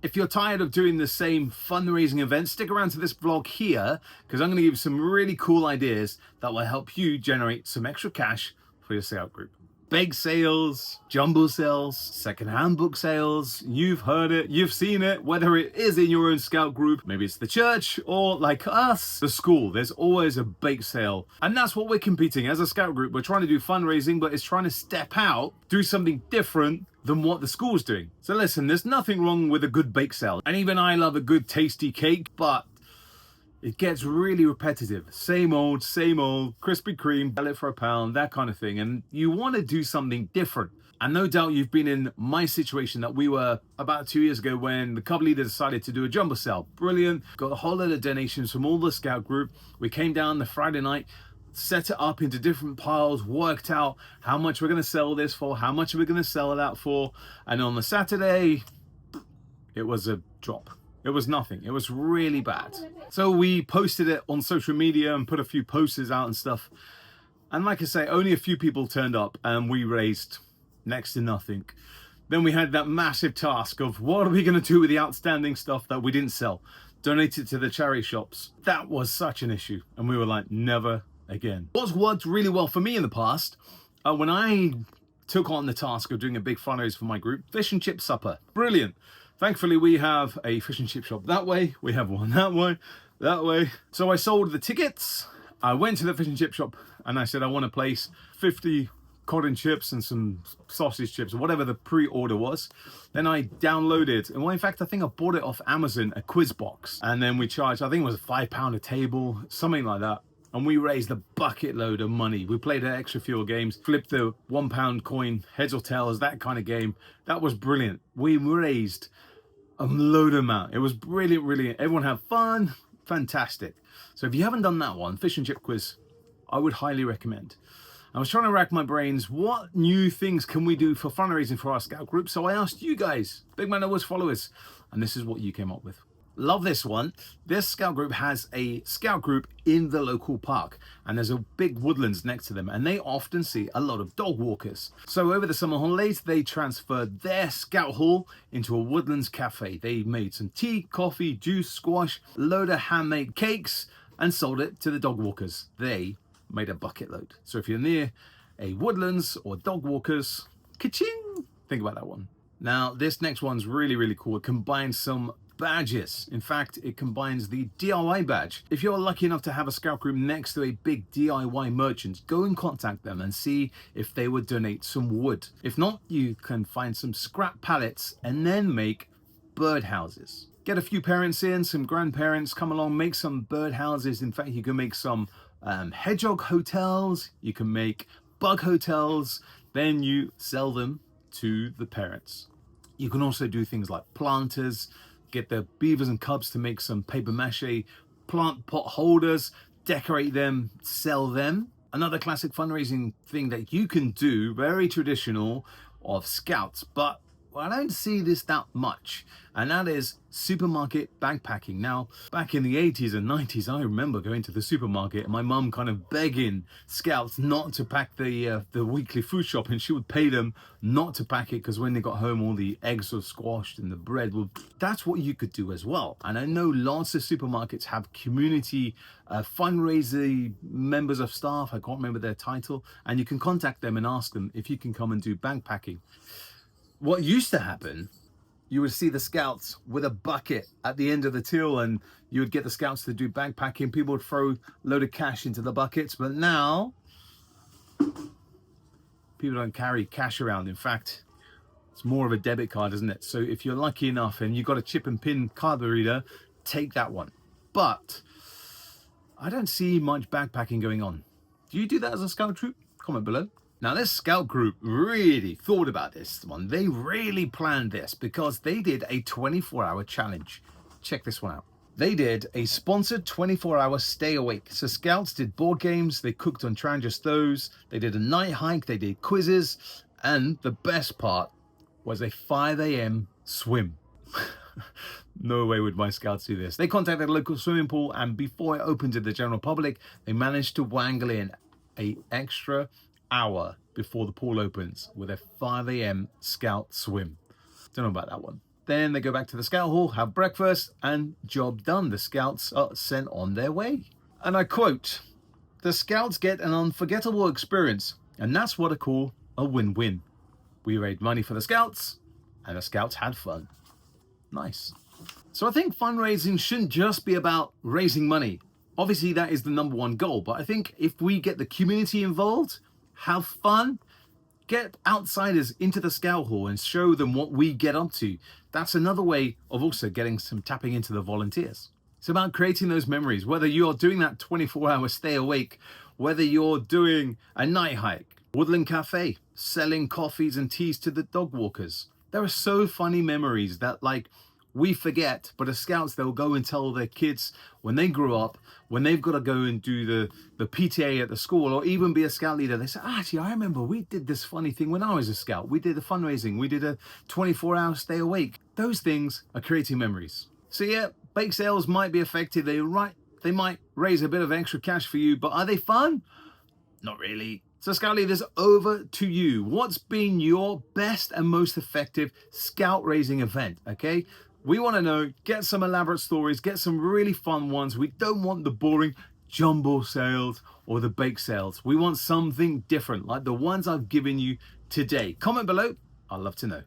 If you're tired of doing the same fundraising events, stick around to this vlog here, because I'm going to give you some really cool ideas that will help you generate some extra cash for your scout group. Bake sales, jumbo sales, secondhand book sales, you've heard it, you've seen it, whether it is in your own scout group, maybe it's the church, or like us, the school, there's always a bake sale. And that's what we're competing as a scout group. We're trying to do fundraising, but it's trying to step out, do something different than what the school's doing. So listen, there's nothing wrong with a good bake sale. And even I love a good tasty cake, but it gets really repetitive. Same old, Krispy Kreme, sell it for £1, that kind of thing. And you want to do something different. And no doubt you've been in my situation that we were about 2 years ago when the club leader decided to do a jumbo sale. Brilliant. Got a whole lot of donations from all the scout group. We came down the Friday night, set it up into different piles, worked out how much we're going to sell this for, how much we're going to sell it out for. And on the Saturday, it was a drop. It was nothing. It was really bad. So we posted it on social media and put a few posters out and stuff. And like I say, only a few people turned up and we raised next to nothing. Then we had that massive task of what are we going to do with the outstanding stuff that we didn't sell? Donate it to the charity shops. That was such an issue. And we were like, never again. What's worked really well for me in the past, when I took on the task of doing a big fundraiser for my group, fish and chip supper. Brilliant. Thankfully, we have a fish and chip shop that way. We have one that way. So I sold the tickets. I went to the fish and chip shop and I said, I want to place 50 cod chips and some sausage chips, or whatever the pre-order was. Then I downloaded, and well, in fact, I think I bought it off Amazon, a quiz box. And then we charged, I think it was £5 a table, something like that. And we raised a bucket load of money. We played an extra few games, flipped the £1 coin, heads or tails, that kind of game. That was brilliant. We raised a load amount. It was brilliant. Everyone had fun. Fantastic. So if you haven't done that one, fish and chip quiz, I would highly recommend. I was trying to rack my brains. What new things can we do for fundraising for our scout group? So I asked you guys, Big Man Knows followers, and this is what you came up with. Love this one. This scout group has a scout group in the local park, and there's a big woodlands next to them, and they often see a lot of dog walkers. So over the summer holidays, they transferred their scout hall into a woodlands cafe. They made some tea, coffee, juice, squash, a load of handmade cakes, and sold it to the dog walkers. They made a bucket load. So if you're near a woodlands or dog walkers, ka-ching, think about that one. Now, this next one's really cool. It combines some badges. In fact, it combines the DIY badge. If you're lucky enough to have a scout group next to a big DIY merchant, go and contact them and see if they would donate some wood. If not, you can find some scrap pallets and then make birdhouses. Get a few parents in, some grandparents, come along, make some birdhouses. In fact, you can make some hedgehog hotels, you can make bug hotels, then you sell them to the parents. You can also do things like planters, get the beavers and cubs to make some paper mache plant pot holders, decorate them, sell them. Another classic fundraising thing that you can do, very traditional of scouts, but I don't see this that much, and that is supermarket backpacking. Now, back in the 80s and 90s, I remember going to the supermarket and my mum kind of begging scouts not to pack the weekly food shop, and she would pay them not to pack it because when they got home all the eggs were squashed and the bread. Well, that's what you could do as well. And I know lots of supermarkets have community fundraiser members of staff, I can't remember their title, and you can contact them and ask them if you can come and do backpacking. What used to happen, you would see the scouts with a bucket at the end of the till, and you would get the scouts to do backpacking. People would throw a load of cash into the buckets, but now people don't carry cash around. In fact, it's more of a debit card, isn't it? So if you're lucky enough and you've got a chip and pin card reader, take that one. But I don't see much backpacking going on. Do you do that as a scout troop? Comment below. Now, this scout group really thought about this one. They really planned this because they did a 24-hour challenge. Check this one out. They did a sponsored 24-hour stay awake. So scouts did board games, they cooked on Trangia stoves, they did a night hike, they did quizzes, and the best part was a 5 a.m. swim. No way would my scouts do this. They contacted a local swimming pool, and before it opened to the general public, they managed to wangle in an extra hour before the pool opens with a 5 a.m. scout swim. Don't know about that one. Then they go back to the scout hall, have breakfast, and job done. The scouts are sent on their way. And I quote, "The scouts get an unforgettable experience, and that's what I call a win-win. We raised money for the scouts, and the scouts had fun." Nice. So I think fundraising shouldn't just be about raising money. Obviously, that is the number one goal. But I think if we get the community involved, have fun, get outsiders into the scout hall and show them what we get up to, that's another way of also getting some tapping into the volunteers. It's about creating those memories, whether you're doing that 24-hour stay awake, whether you're doing a night hike, Woodland Cafe, selling coffees and teas to the dog walkers. There are so funny memories that we forget, but as scouts, they'll go and tell their kids when they grow up, when they've got to go and do the PTA at the school or even be a scout leader. They say, actually, I remember we did this funny thing when I was a scout. We did a fundraising. We did a 24-hour stay awake. Those things are creating memories. So yeah, bake sales might be effective. They might raise a bit of extra cash for you, but are they fun? Not really. So Scout leaders, over to you. What's been your best and most effective scout raising event? Okay, we want to know. Get some elaborate stories, get some really fun ones. We don't want the boring jumbo sales or the bake sales. We want something different, like the ones I've given you today. Comment below, I'd love to know.